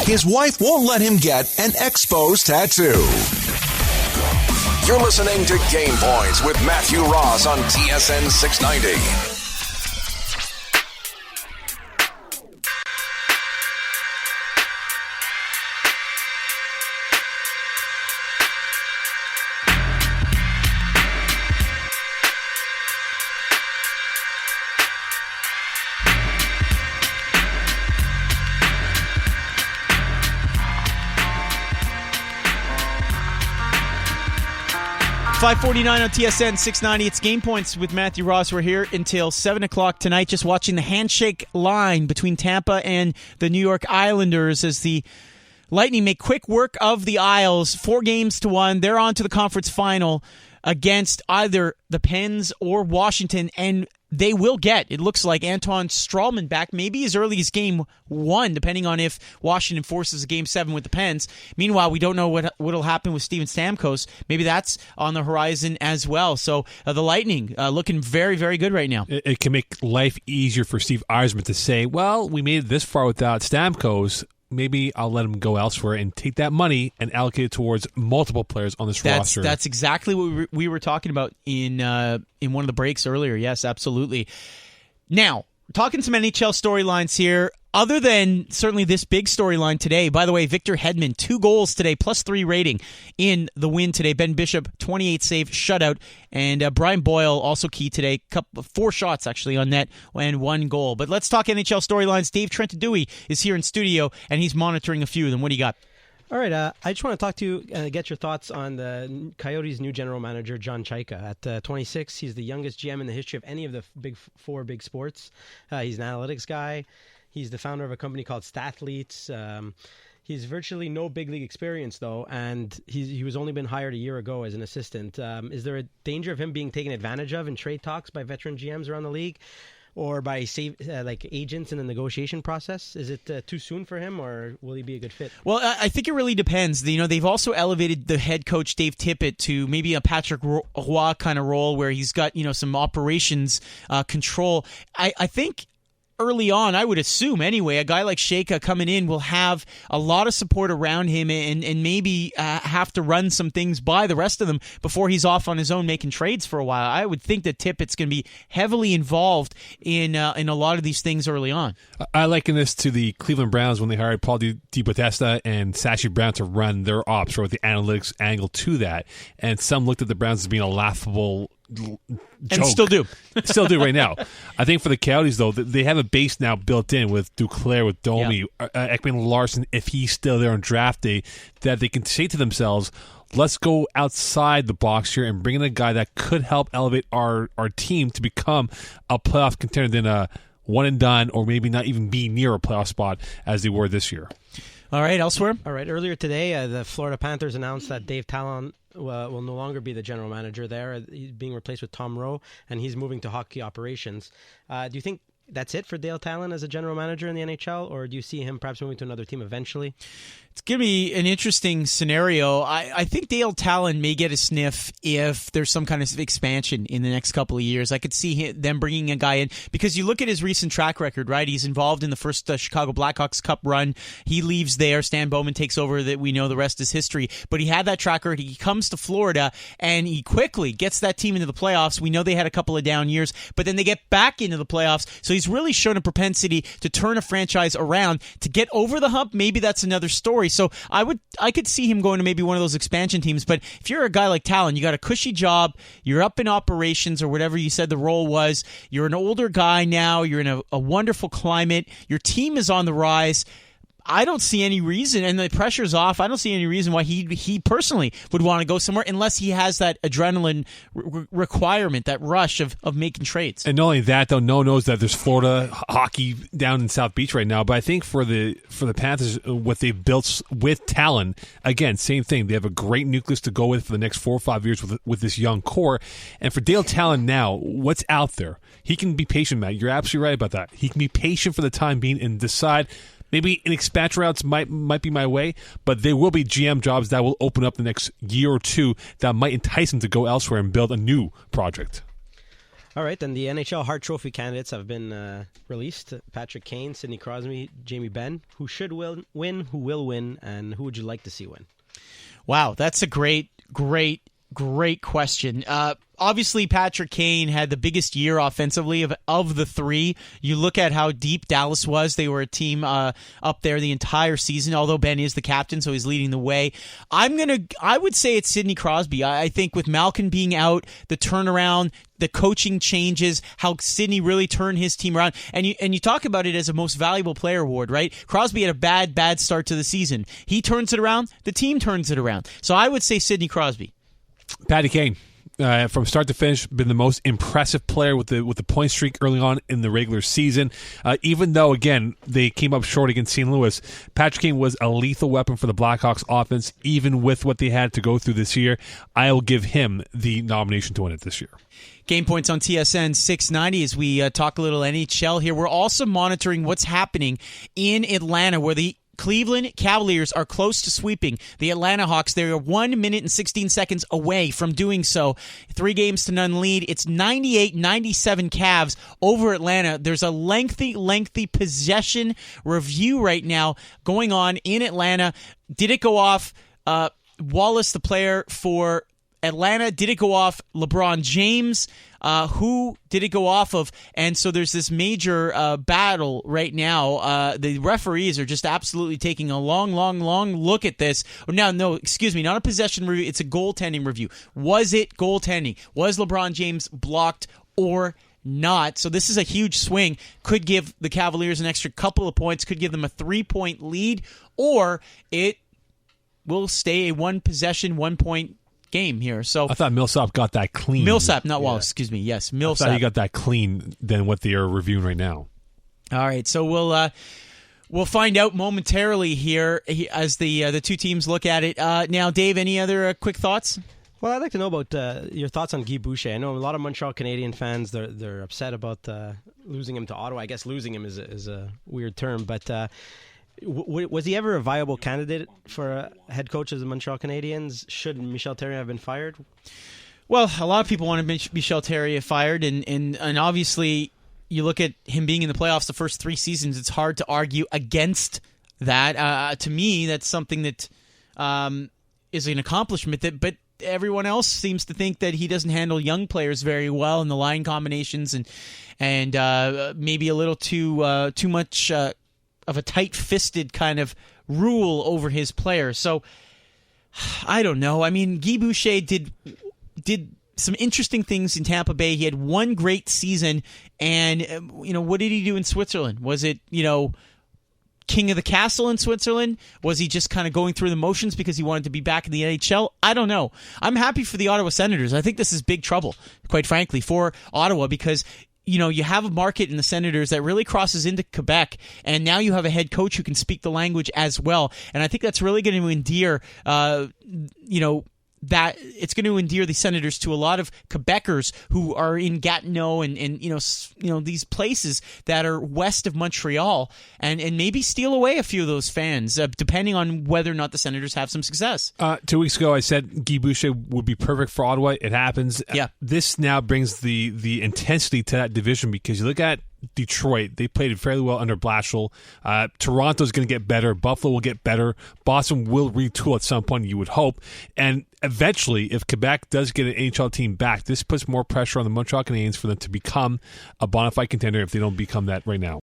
his wife won't let him get an Expos tattoo. You're listening to Game Points with Matthew Ross on TSN 690. 5:49 on TSN 690. It's Game Points with Matthew Ross. We're here until 7 o'clock tonight, just watching the handshake line between Tampa and the New York Islanders as the Lightning make quick work of the Isles, 4-1. They're on to the conference final against either the Pens or Washington, and they will get, it looks like, Anton Strahlman back maybe as early as Game 1, depending on if Washington forces a Game 7 with the Pens. Meanwhile, we don't know what'll happen with Steven Stamkos. Maybe that's on the horizon as well. So the Lightning looking very, very good right now. It can make life easier for Steve Yzerman to say, well, we made it this far without Stamkos. Maybe I'll let him go elsewhere and take that money and allocate it towards multiple players on this roster. That's exactly what we were talking about in one of the breaks earlier. Yes, absolutely. Now, talking some NHL storylines here. Other than certainly this big storyline today, by the way, Victor Hedman, 2 goals today, +3 rating in the win today. Ben Bishop, 28 save, shutout. And Brian Boyle, also key today, 4 shots actually on net and 1 goal. But let's talk NHL storylines. Dave Trentadue is here in studio, and he's monitoring a few of them. What do you got? All right, I just want to talk to you, get your thoughts on the Coyotes' new general manager, John Chayka. At 26, he's the youngest GM in the history of any of the four big sports. He's an analytics guy. He's the founder of a company called Stathletes. He's virtually no big league experience, though, and he was only been hired a year ago as an assistant. Is there a danger of him being taken advantage of in trade talks by veteran GMs around the league, or by agents in the negotiation process? Is it too soon for him, or will he be a good fit? Well, I think it really depends. They've also elevated the head coach Dave Tippett to maybe a Patrick Roy kind of role where he's got some operations control. I think early on, I would assume anyway, a guy like Chayka coming in will have a lot of support around him and maybe have to run some things by the rest of them before he's off on his own making trades for a while. I would think that Tippett's going to be heavily involved in a lot of these things early on. I liken this to the Cleveland Browns when they hired Paul DiBattista and Sashi Brown to run their ops, or with the analytics angle to that. And some looked at the Browns as being a laughable joke. And still do. Still do right now. I think for the Coyotes, though, they have a base now built in with Duclair, with Domi, Ekman Larson, if he's still there on draft day, that they can say to themselves, let's go outside the box here and bring in a guy that could help elevate our team to become a playoff contender than a one and done, or maybe not even be near a playoff spot as they were this year. All right, elsewhere? All right, earlier today, the Florida Panthers announced that Dave Talon will no longer be the general manager there. He's being replaced with Tom Rowe, and he's moving to hockey operations. Do you think that's it for Dale Talon as a general manager in the NHL, or do you see him perhaps moving to another team eventually? It's going to be an interesting scenario. I think Dale Talon may get a sniff if there's some kind of expansion in the next couple of years. I could see them bringing a guy in, because you look at his recent track record, right? He's involved in the first Chicago Blackhawks Cup run. He leaves there. Stan Bowman takes over. That we know the rest is history. But he had that track record. He comes to Florida, and he quickly gets that team into the playoffs. We know they had a couple of down years, but then they get back into the playoffs. So he's really shown a propensity to turn a franchise around. To get over the hump, maybe that's another story. So I could see him going to maybe one of those expansion teams. But if you're a guy like Talon, you got a cushy job, you're up in operations or whatever you said the role was, you're an older guy now, you're in a wonderful climate, your team is on the rise. I don't see any reason, and the pressure's off, I don't see any reason why he personally would want to go somewhere unless he has that adrenaline requirement, that rush of making trades. And not only that, though, no one knows that there's Florida hockey down in South Beach right now, but I think for the Panthers, what they've built with Talon, again, same thing. They have a great nucleus to go with for the next 4 or 5 years with this young core. And for Dale Talon now, what's out there? He can be patient, Matt. You're absolutely right about that. He can be patient for the time being and decide, maybe an expansion routes might be my way, but there will be GM jobs that will open up the next year or two that might entice him to go elsewhere and build a new project. All right, then the NHL Hart Trophy candidates have been released. Patrick Kane, Sidney Crosby, Jamie Benn. Who should win, who will win, and who would you like to see win? Wow, that's a great question. Obviously, Patrick Kane had the biggest year offensively of the three. You look at how deep Dallas was. They were a team up there the entire season, although Ben is the captain, so he's leading the way. I would say it's Sidney Crosby. I think with Malkin being out, the turnaround, the coaching changes, how Sidney really turned his team around. And you talk about it as a most valuable player award, right? Crosby had a bad start to the season. He turns it around, the team turns it around. So I would say Sidney Crosby. Patty Kane. From start to finish, been the most impressive player with the point streak early on in the regular season. Even though, again, they came up short against St. Louis, Patrick Kane was a lethal weapon for the Blackhawks offense, even with what they had to go through this year. I'll give him the nomination to win it this year. Game Points on TSN 690 as we talk a little NHL here. We're also monitoring what's happening in Atlanta, where the Cleveland Cavaliers are close to sweeping the Atlanta Hawks. They are 1 minute and 16 seconds away from doing so. 3-0 lead. It's 98-97 Cavs over Atlanta. There's a lengthy possession review right now going on in Atlanta. Did it go off Wallace, the player for Atlanta? Did it go off LeBron James? Who did it go off of? And so there's this major battle right now. The referees are just absolutely taking a long look at this. No, excuse me, not a possession review. It's a goaltending review. Was it goaltending? Was LeBron James blocked or not? So this is a huge swing. Could give the Cavaliers an extra couple of points. Could give them a 3-point lead. Or it will stay a 1-possession, 1-point game here. So I thought Millsap got that clean. Millsap, not Wallace, excuse me. Yes, Millsap. I thought he got that clean than what they are reviewing right now. All right, so we'll find out momentarily here as the two teams look at it. Now, Dave, any other quick thoughts? Well, I'd like to know about your thoughts on Guy Boucher. I know a lot of Montreal Canadian fans, they're upset about losing him to Ottawa. I guess losing him is a weird term, but was he ever a viable candidate for a head coach of the Montreal Canadiens? Should Michel Therrien have been fired? Well, a lot of people want Michel Therrien fired, and obviously you look at him being in the playoffs the first 3 seasons, it's hard to argue against that. To me, that's something that is an accomplishment, but everyone else seems to think that he doesn't handle young players very well in the line combinations and maybe a little too much of a tight-fisted kind of rule over his players. So, I don't know. I mean, Guy Boucher did some interesting things in Tampa Bay. He had one great season, and, what did he do in Switzerland? Was it, king of the castle in Switzerland? Was he just kind of going through the motions because he wanted to be back in the NHL? I don't know. I'm happy for the Ottawa Senators. I think this is big trouble, quite frankly, for Ottawa because you have a market in the Senators that really crosses into Quebec, and now you have a head coach who can speak the language as well. And I think that's really going to endear, that it's going to endear the Senators to a lot of Quebecers who are in Gatineau and these places that are west of Montreal, and maybe steal away a few of those fans, depending on whether or not the Senators have some success. 2 weeks ago, I said Guy Boucher would be perfect for Ottawa. It happens. Yeah. This now brings the intensity to that division because you look at Detroit, they played fairly well under Blashill. Toronto's going to get better. Buffalo will get better. Boston will retool at some point, you would hope. And eventually, if Quebec does get an NHL team back, this puts more pressure on the Montreal Canadiens for them to become a bona fide contender if they don't become that right now.